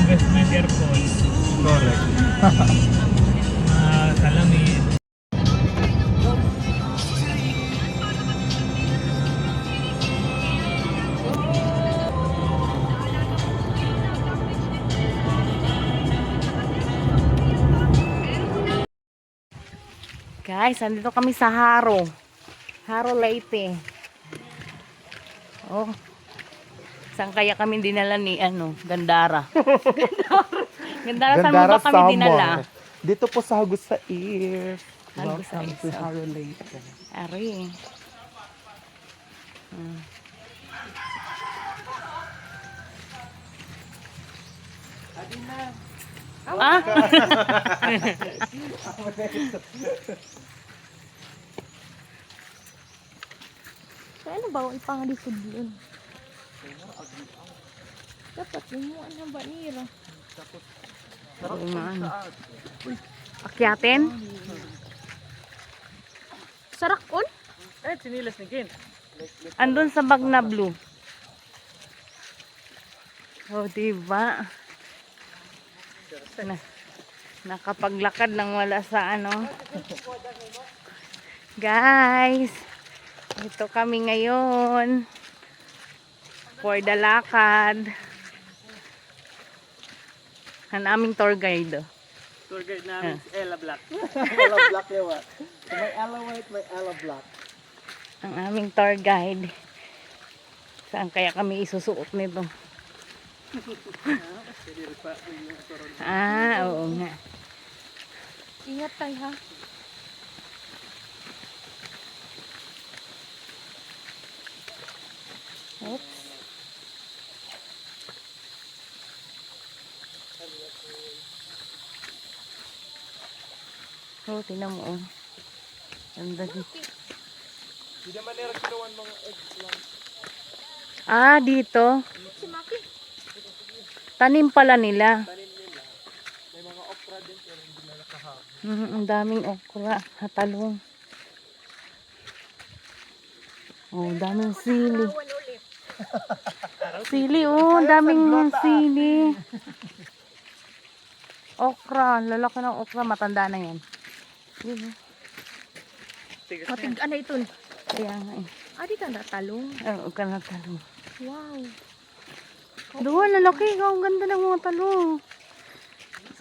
investment airport. Correct. Salamin. Guys, andito kami sa Haro. Haro Leyte. Oh. Saan kaya kami dinala ni Gandara? Gandara, saan mo ba kami dinala? Dito po sa Hagusais. Hagusais, Welcome to oh. Haro Leyte. Ari. Ah? Kaya ano ba? Ipangalisod yun. Dapat yun mo ang banira. Akyatin? Sarakon? Sinilas ni Ken. Andun sa bag na blue. Oh, diba? Nakapaglakad nang wala sa Guys, ito kami ngayon for the lakad. Ang aming tour guide. Tour guide namin si Ella Black. Ella Black yawa. May Ella White, may Ella Black. Ang aming tour guide. Saan kaya kami isusuot nito? Oo nga. Ingat tayo ha. Oops. Oh, tingnan mo oh. Ganda dito. Hindi naman nila kinuwan mga eggs lang. Ah, dito. Tanim pala nila. May mga okra din pero hindi na nakahab. Ang daming okra, talong. Oh, daming sili. Sili, oh, daming sili. Okra, lalaki ng okra, matanda na yan. Matig ano ito? Kaya nga eh. Di ka na talong. Oo, ka na talong. Wow. Doon, lalaki. Ang ganda ng mga talong.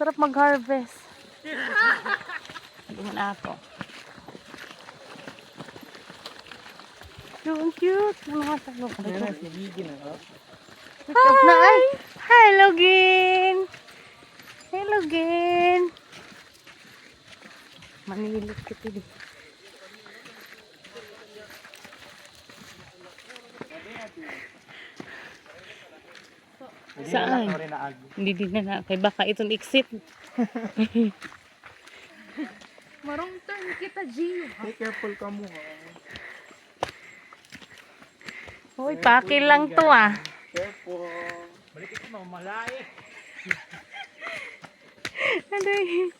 Sarap mag-harvest. Doon ako. Ang cute. Ang mga talong. Hi! Hello, Gin! Hello, Gin! Manilit kita din. Saan? Hindi din na kay baka itong exit. Marong turn kita, Gio. Be careful ka mo ha. Hoy, paki lang to ah. Careful. Balik ito mamalay. Aday.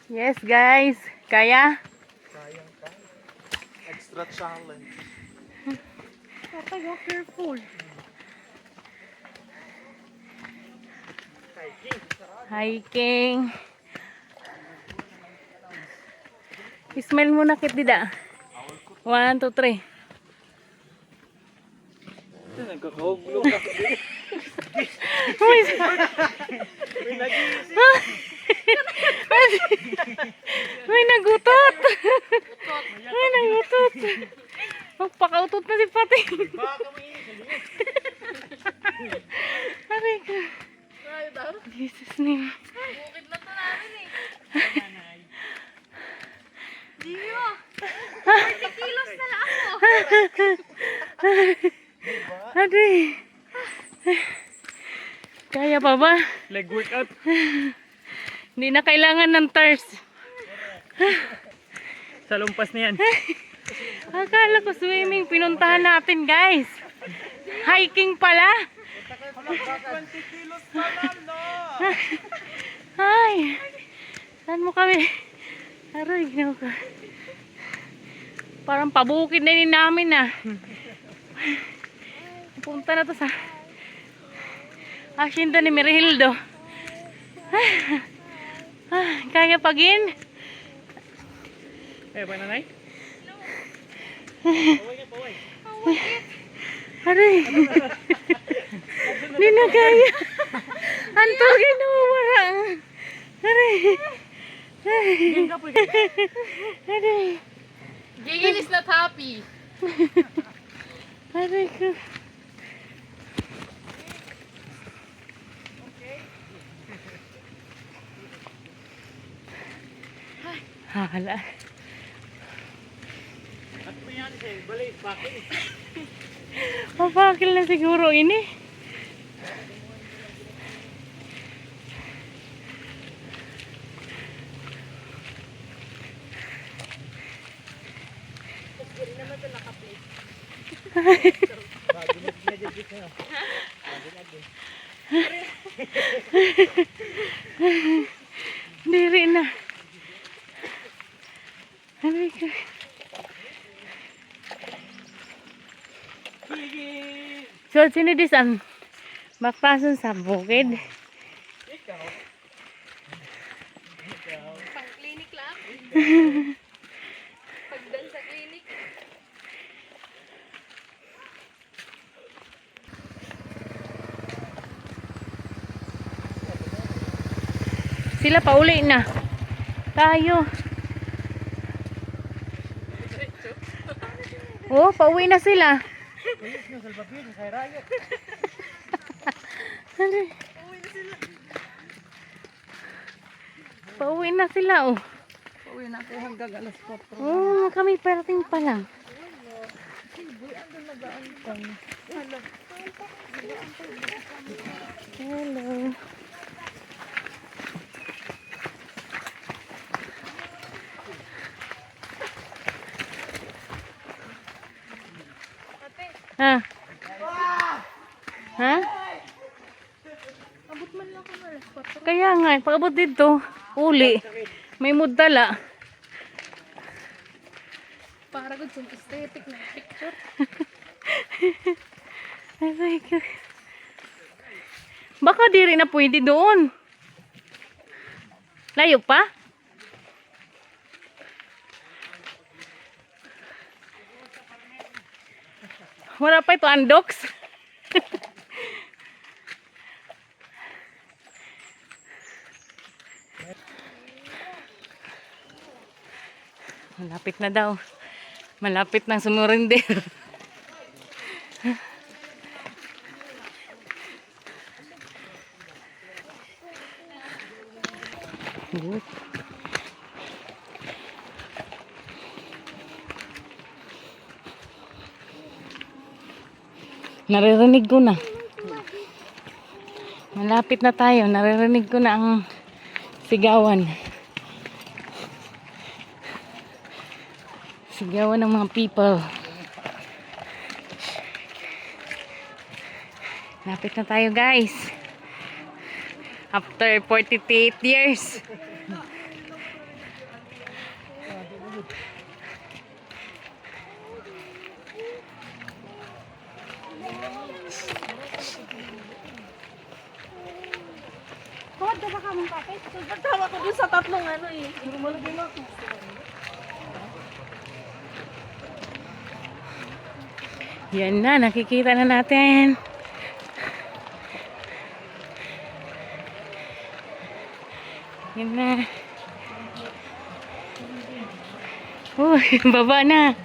Yes, guys. Kaya? Sayang ka. Extra challenge. Tatay, careful. Hiking. Smell mo na kit dida. 1, 2, 3. Nagkakahuglo ka. May nagutot. May nagutot. Magpakautot na si Pati. Aray ka. Jesus name. Bukid na to namin eh. Gio. 40 kilos na lang ako. Aray. Kaya pa ba? Leg workout. Hindi na kailangan ng TERS. Sa lumpas na yan. Akala ko swimming. Pinuntahan natin, guys. Hiking pala. 20 kilos pa lang, no? Ay. Saan mo kami? Aray, ginawa ka. Parang pabukid na din namin ah. Punta na to sa Hacienda ni Merihildo. Kaya pagin? Eh, paano nay? Aray. Hindi na kaya. Antugin na mawara. Aray. Aray. Gigil is not happy. Aray ko. Hala. At mo yan siya, balik, bakit? Mapakil na siguro ini. Diri na. Aray ko. So, sino disan? Bakpason sa bukid. Pang clinic lang. Pagdan sa clinic. Sila pauli na. Tayo. Oh, pauwi na sila. Pauwi na sila, oh. Uwi na kayo hanggang alas 4. Oh, kami parating pa lang. Hello. Ha? Ha? Abot man lang ako na alas 4. Kaya nga, pag-abot dito, uli. May mudala. Para good sa aesthetic na picture. Aray ko. Baka di rin na pwede doon. Layo pa? Wala pa ito andoks. Malapit na daw. Malapit nang sumurinder. Good. Naririnig ko na. Malapit na tayo. Naririnig ko na ang sigawan. Sigawan ng mga people. Lapit na tayo, guys. After 48 years. Kod ba ka mong kapit? Pagtawa ko dun sa tatlong ano eh. Malagay mo ako. Yan na, nakikita na natin. Yan na. Uy, baba na.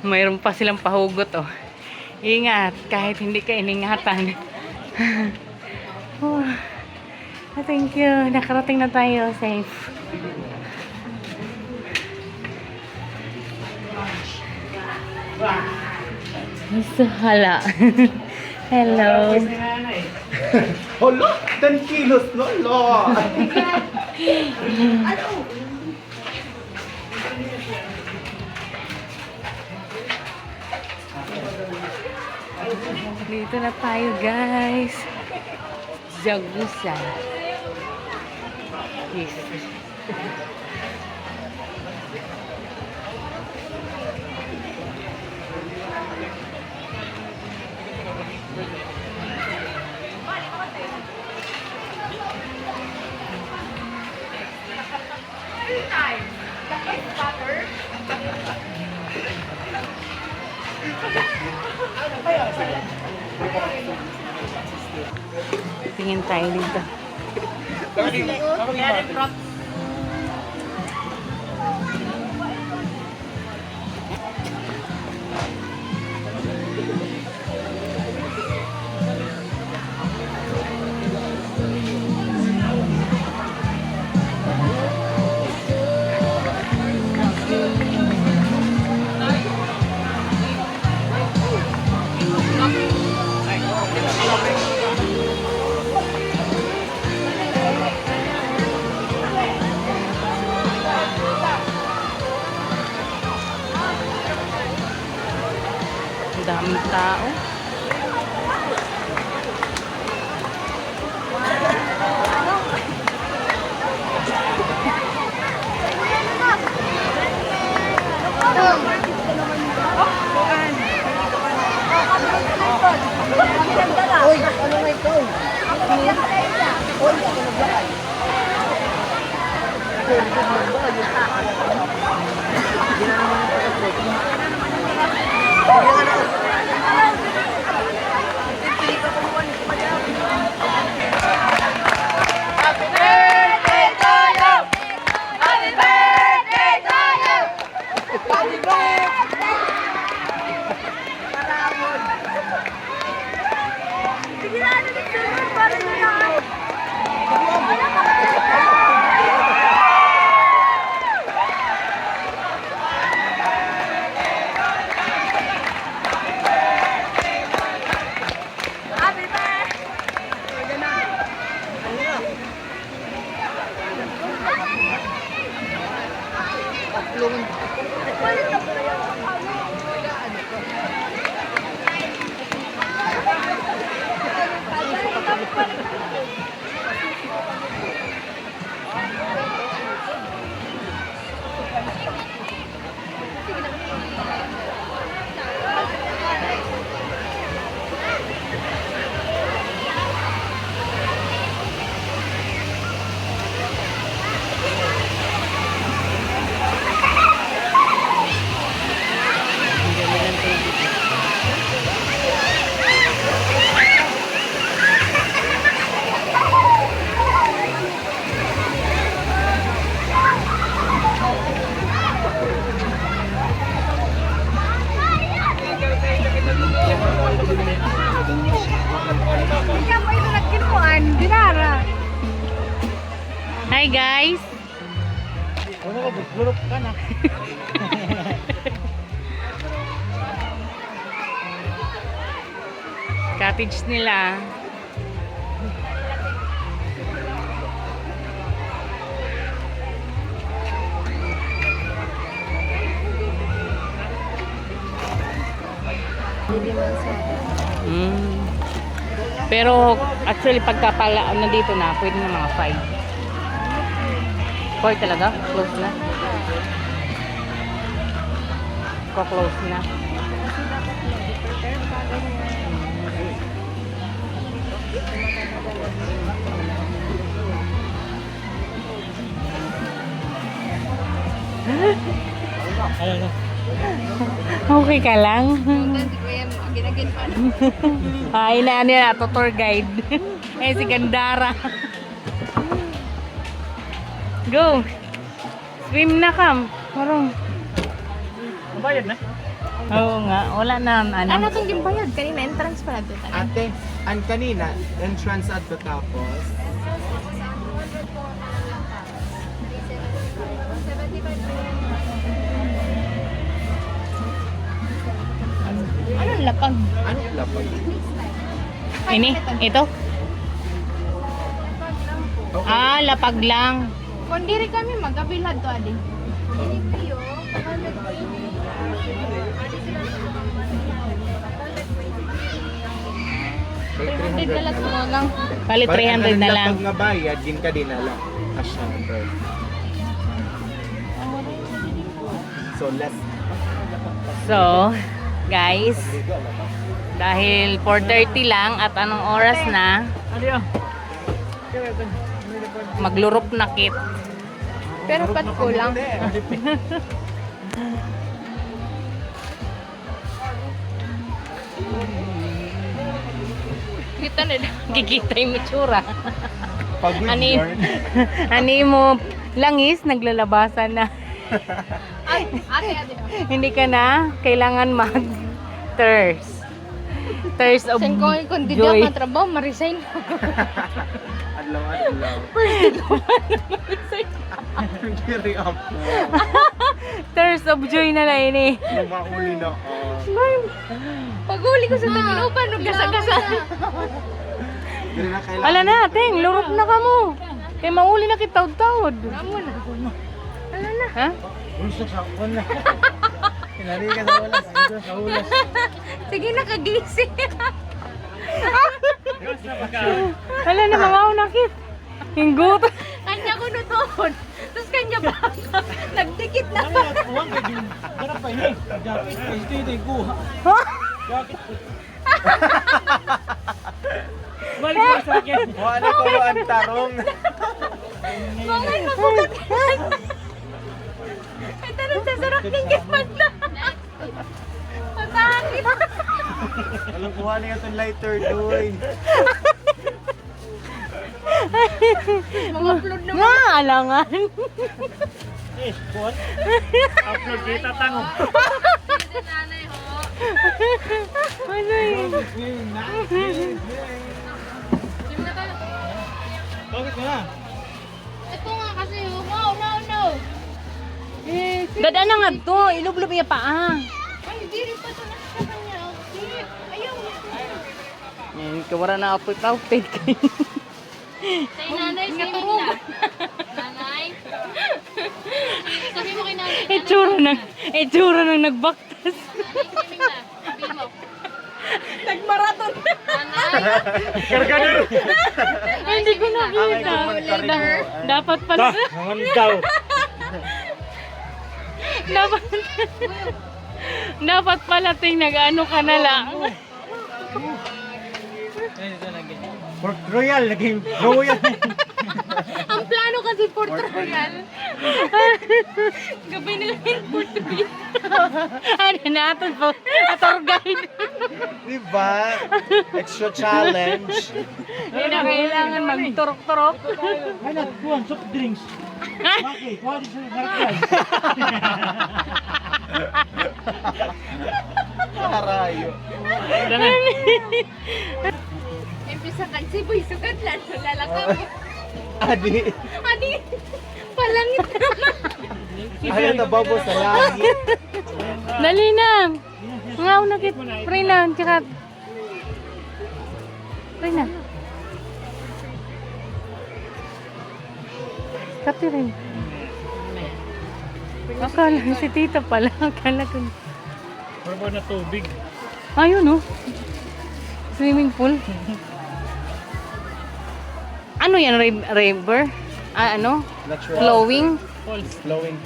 Mayroon pa silang pahugot, oh. Ingat, kahit hindi ka iningatan. Oh, thank you. Nakarating na tayo. Safe. So, hala. Hello. Hala, 10 kilos no? Lo. Dito na tayo, guys. Jagusa. Yes. Tingin tayo dito. Ang daming tao. Uy, ano nga ito? Uy, ako naglakay. Hi guys! Ano ka, buglurok ka na. Cottage nila. Pero actually pagka pala nandito na, pwede na mga 5. 4 talaga? Close na? Close na. Okay ka lang? Ay, na to tour guide. Eh, si Gandara. Go! Swim na kam. Marong. Mabayad na? Oo nga, wala na Ano itong yung bayad? Kanina entrance pala doon. Ate, ang kanina, entrance at the tapos. Anong lapag? Ano lapag? Ini, ito? Ah, lapag lang. Kung diri kami magabilad to adi. Hindi dalat mo lang. Palit 300 na lang. Pag nga bayad, din ka dinala. Asya, bro. So, less. So, guys, dahil 4:30 lang at anong oras na, Ano yun? maglurop na kit. Pero pat ko lang. Kita na lang. Kikita yung itsura. Pagod Ani, yarn. ani mo, langis, naglalabasan na. Ay, ate. Hindi ka na kailangan mag-thirst. Thirst of Sen ko kung di joy. ako trabaho, ma-resign ko. Adlaw. Carry up. Thirst of joy na lang ini. Mauli na. Pag-uli ko sa taglupan, nung gasa-gasa. Hindi na kailangan. Ala na, ting, lurop na ka mo. Kaya mauli na kitawd-tawd. Amo na. Ha? Ulos na sa uwan na. Kinari ka sa ulas. Ito sa ulas. Sige, nakagising. Yun sa pagka. Ala na, mga unakit. Hinggot. Kanya ko nuton. Tapos kanya ba? Nagdikit na. Uwang ka din. Garap pa ini. Jacket pa ito ko. Jacket po. Balik mo sa akin. Wala ko ang tarong. Mga nabukat ka. Ay, tanong sa sarap ng gipat na. Masakit. Alam ko wala yung lighter doy. Mga upload na. Nga, alangan. Eh, buwan. Upload kita tango. Nanay ho. Ano yun? Sim na tayo. Bakit mo na? Ito nga kasi ho. No. Dada na nga to, ilublob niya pa ah. Ay, di rin pa ito na sa kanya. Okay. Ayaw. Kawara na outfit kayo. Say nanay, say mo na. Nanay. Sabi mo kay nanay. Itsura ng nagbaktas. Sabi na. Sabi mo. Nagmaraton. Nanay. Kargador. Hindi ko nakita. Dapat pala. Naman daw. Dapat pala ting nag-ano ka na lang. Port Royal. Naging Royal. Ang plano kasi Port Royal. Gabi nila yung Port Royal. Ano na aton po? Ator guide. Diba? Extra challenge. Hindi na kailangan magturok-turok. Ay, nagkuhan. Soft drinks. Okay, kuha din sa garapay. Karayo. Empisa kan si Boy sugat lang sa lalakap. Adi. Adi, palangit naman. Ayaw na babo sa langit. Dali na. Ngaw na kit. Pray na. Tsaka. Pray na. Kati rin. Akala si tita pala. Akala ko. Parang na tubig. Ayun oh. Swimming pool. Ano yan? River? Ah, ano? Natural. Flowing? Flowing.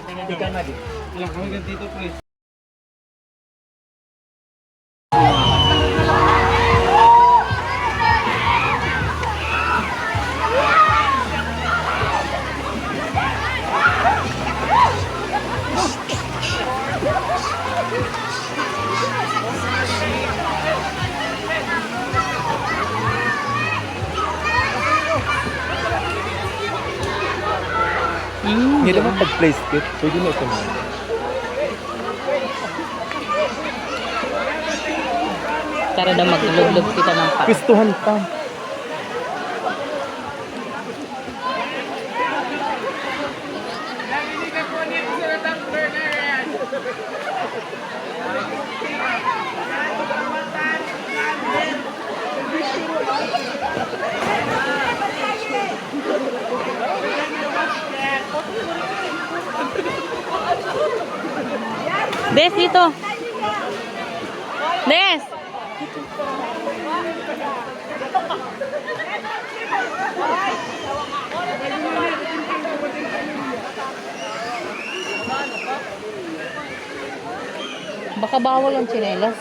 Hindi ka na di. Ilang dito, please. Hindi naman pag-place kit. Pwede na ito naman. Tara daw maglulog kita ng pa. Pistuhan pa. Des, dito. Des! Baka bawal ang tsinelas.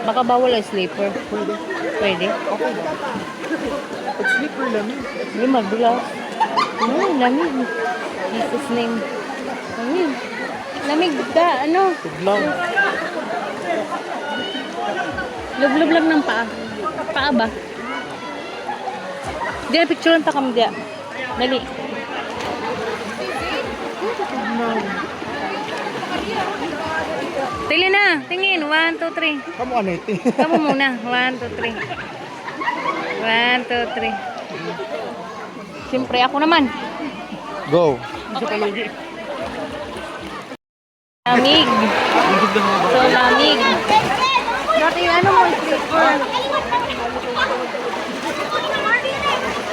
Baka bawal ang slipper. Pwede. Pag slipper lamig. Hindi madulas. Ay, lamig. Jesus name. Lamig. Lamig da, ano? Tuglaw. Lublob lang ng paa. Paa ba? Di na picturean pa kami diya. Dali. Tili na. Tingin. 1, 2, 3. Kamu ano ito? Kamu muna. 1, 2, 3. 1, 2, 3. Siyempre ako naman. Go. Lamig. So lamig. Dati ano mo slipper.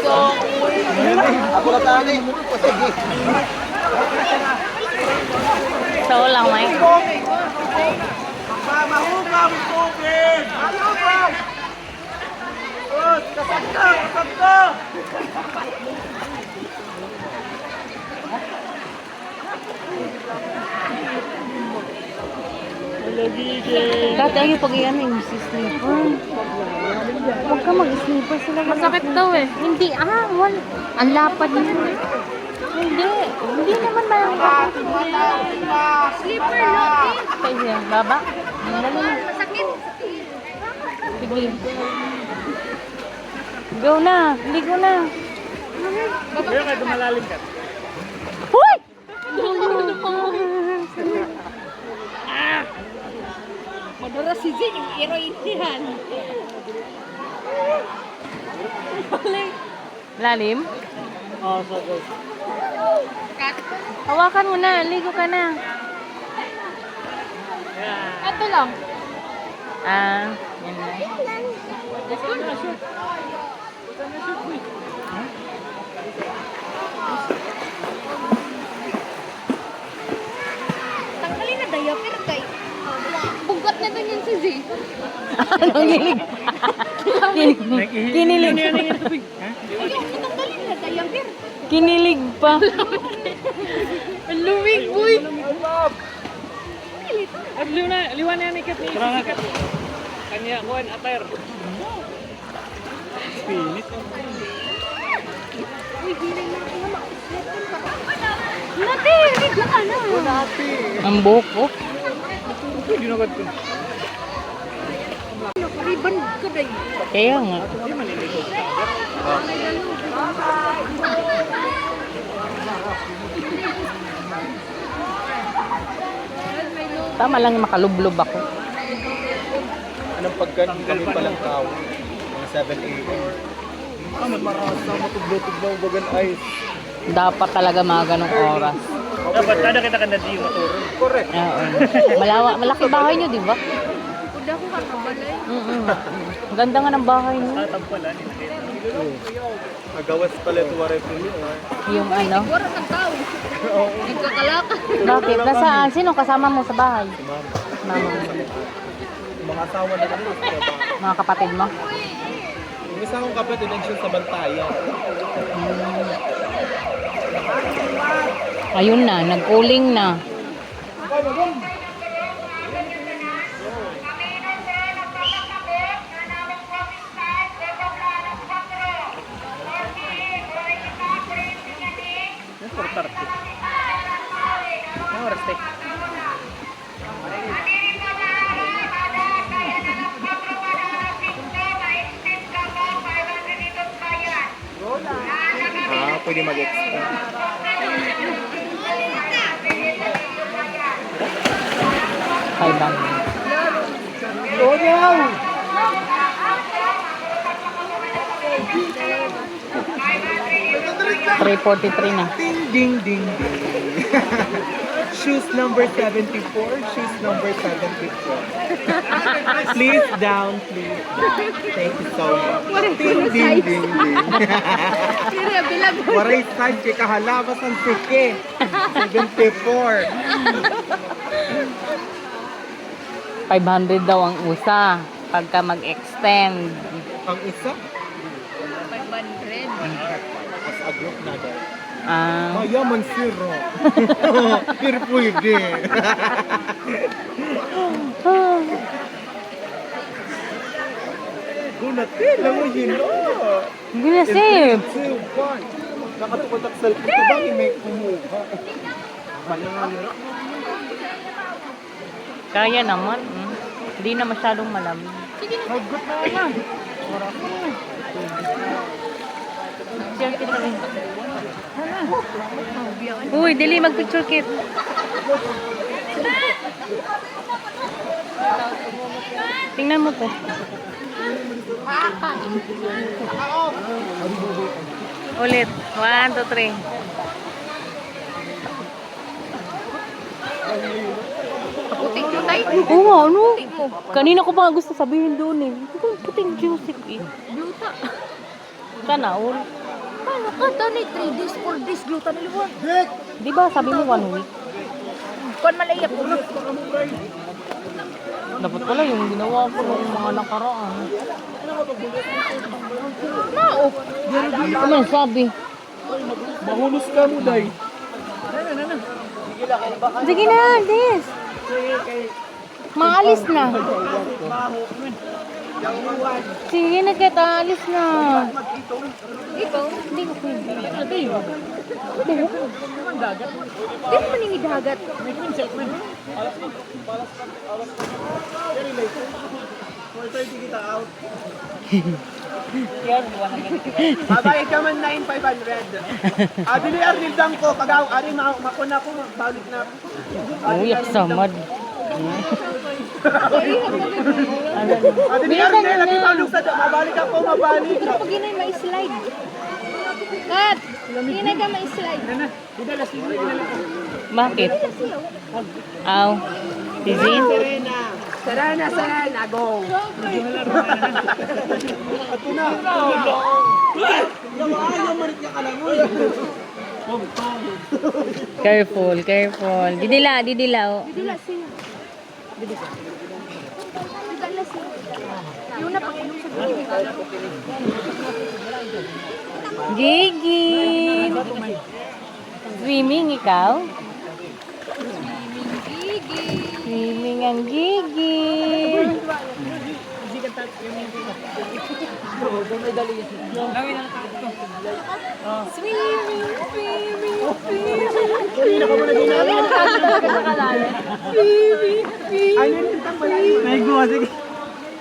So, Ako na tali. Sige. so lang may. Mahukam tubig! Mahukam! Kasagka! Kasagka! Dati ayaw pag iyan yung slipper. Huwag ka mag-slipper sila. Masakit daw eh. Hindi, wala. Ang lapad niya. Hindi naman malapad. Slipper, no? Kaya baba. Dali na. Masakit. Sige. Go na. Ligo na. Kaya kayo dumalalim ka. Hoy! Madura si Zin, yung heroin yan. Lalim? Oo, so good. Hawakan mo na. Ligo ka na. Ito lang. Yan na. Tanggalin na diaper kay. Bugat na doon yun si Z. Nangilig. Kinilig. Ayaw mo tanggalin na diaper. Kinilig pa. Ang lumig, boy. Liwan na yan ikat ni ikat. Kanya kuhan attire. Pinit. Uy, hiling na ako naman. Nati, hindi ka na. Ang buhok ko. Hindi na ko. Riban ka day. Kaya nga. Tama lang yung makalublob ako. Anong pagkain kami palang tao? Mga 7 a.m. Marasa, matuglaw-tuglaw, bagan ice. Dapat talaga mga ganong oras. Dapat tada kita kan di maturo. Correct. Oo. Malaki bahay nyo, di ba? Kuda ko katabalay. Ang ganda nga ng bahay nyo. Tatag pala ni. Agawas pala ito waray po niyo. Yung ano. Wala kang tao. Nagkakalaka. Bakit? Nasaan? Sino kasama mo sa bahay? Mama. Yung mga asawa na kami. Mga kapatid mo? Yung isa kong kapatid nagsyon sa Bantayan. Ayun na, nag-cooling na. Portarte. Ano oras te? Pwede mag-extra. Five bang. Tonyaw! 3:43 na. Ding, ding, ding, ding. Shoes number 74, shoes number 74. Please down, please down. Thank you so much. Ding, ding, ding, ding. Kaya bilag. Waray size kay kahalabas ang sike. 74. 500 daw ang usa pagka mag-extend. Ang isa? 500. naka-group na dahil. Ah. Mayaman zero. Pero pwede. Gunatin lang mo yun. Hindi na save. Nakatukot sa ito ba may kumuha? Kaya naman. Hindi na masyadong malamig. Hagot na yan. Share kita rin. Uy, dili mag-picture kit. Tingnan mo to. Ulit. 1, 2, 3. Puting mo tayo. Oo, ano? Kanina ko pa nga gusto sabihin doon eh. Puting juicy eh. Gluta. Sana all. Paano ka doon eh? 3 days, 4 days gluta na liwan. Di ba sabi mo 1 week? Kuan malaya ko. Dapat pala yung ginawa ko ng mga nakaraan. Naop. Ano sabi? Mahulus ka mo, day. Sige na, Des. Maalis na. Sige na, kita alis na. Ikaw? Hindi ko pwede. Di mo maningid hagat. Babay ka man 9,500. Dili Arnil dang ko kagaw ari makuna ko magbalik na ako. Uy, samad. Dili Arnil lagi paulog sa mabalik ako mabalik. Pag inay ma-slide. Kat! Inay ka ma-slide. Bakit? Aw. Tizin? Serena, go. Ato na. Careful, careful. Didila, oh. Dila siya. Dila siya. Yung napakinom sa bibig. Gigi! Swimming ikaw? Swimming ang Gigi! May guwa, sige.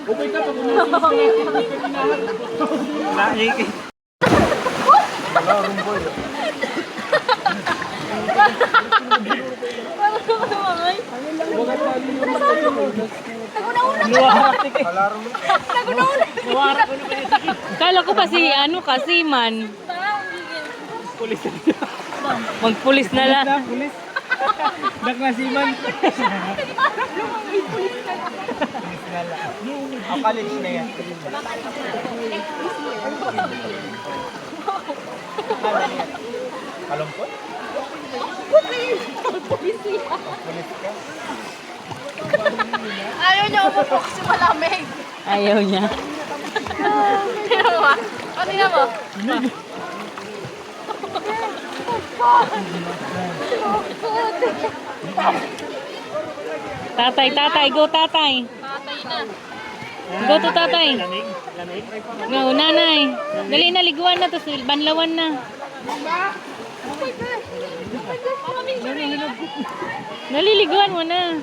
Okay ka pag umuwi. Kala ko pa si kasi man. Magpulis na lang. Pulis. Naklasiman. College na yan. Kalumpot? Ayaw niya umupok si malamig. Ayaw niya. Tingnan mo ba? Tingnan mo. Tatay, go tatay. Patay na. Go to tatay. No, nanay. Dali na, liguan na to, banlawan na. Naliliguan mo na.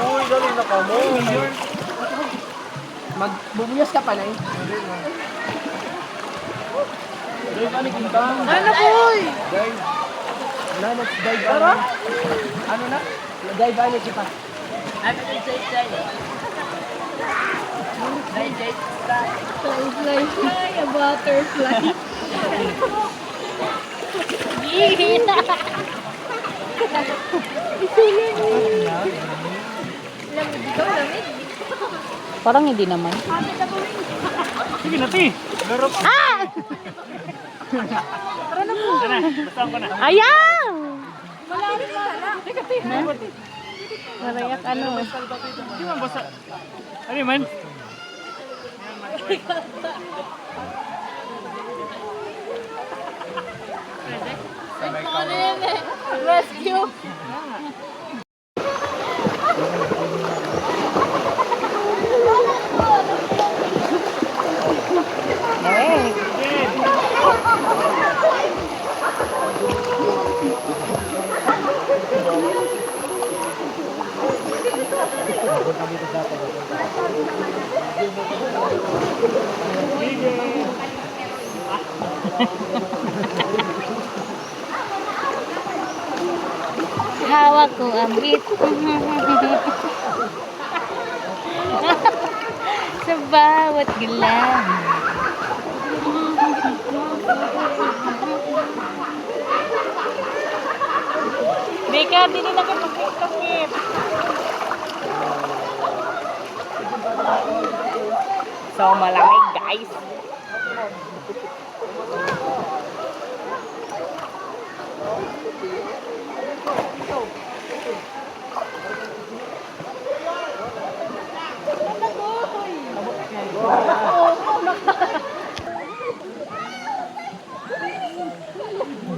Uy, dali na ka mo. Magbubuyas ka pa na eh. Ano po? Guys, wala na, dive ano? Ano na? Dive ano siya pa? Fly, a butterfly. Parang hindi naman. Sige na, ti. Laro pa. Ah! Tara, basta ko na. Ayaw! Malalim na lang. Marayak ano. Di man basta. Ano man? Rescue. Hawak ko ang bit. Sa bawat galaw. Dika, dili na ka magkakit. So, malamig guys.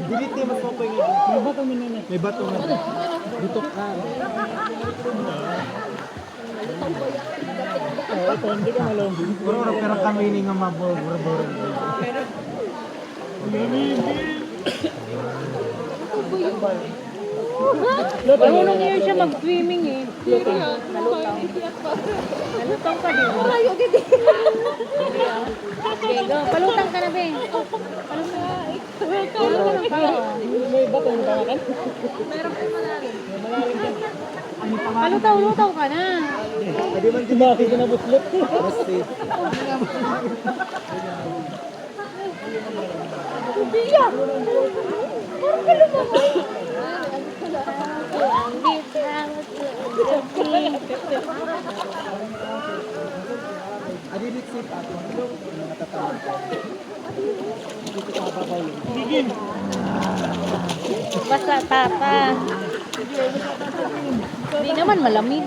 Diliti mas po yung may bato mo na. May bato na. Dito ka. Ito, hindi ka malambing. Pero kami ini nga mabor-bor. Marunong yun siya mag-swimming eh. Nalutang. Nalutang ka din. Malayo gidi. Okay, go. Palutang ka na, be. May bato mo ba kan? Palutaw-lutaw ka na. Pwede man dumaki ka na buslot. Basta. Biya. Parang kalumabay. Adilit si Pato. Matatawag. Basta tata. Hindi naman malamig.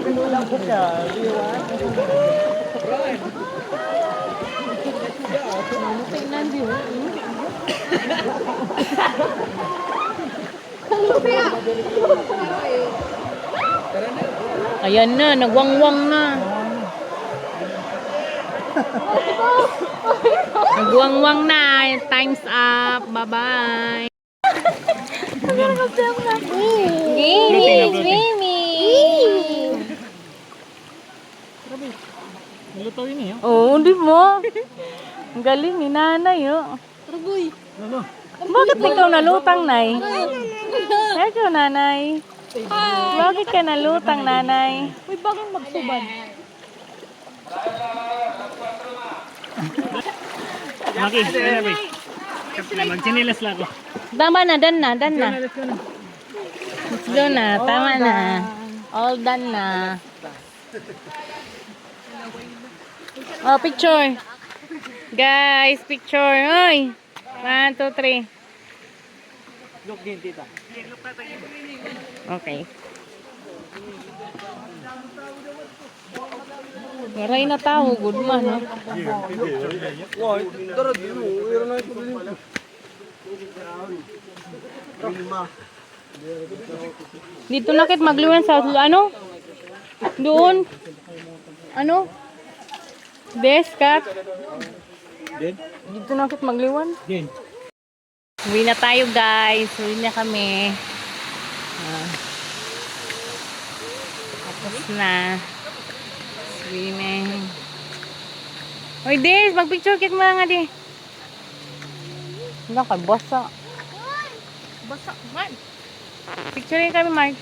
Pinulang ko ka. Ayan na, nagwangwang na. Nagwangwang na. Time's up. Bye-bye. Swimming! Swimming! Naluto yun eh. Oo, di mo. Ang galing ni nanay, oh. Rugoy. Bakit ikaw nalutang, nay? Ikaw, nanay. Bakit ka nalutang, nanay? Uy, bakit magsubad? Maki, ano ba? Magsinilas lang ako. Tama na, dan na. Let's go na, tama na. All done na. Oh, picture. Guys, picture. Oy. 1, 2, 3. Look din, tita. Okay. Maray na tao, good man, ha? Why? Tara, dito. Mayroon na ito din. Dito na kit magliwan sa ano? Doon. Ano? Deskat. Din? Dito na kit magliwan. Din. Uwi na tayo, guys. Uwi na kami. Tapos na. Swimming. Oy, Des, mag-picture kit mo nga, di. Wala ka, basa. Basa man. Picture kami, Mark.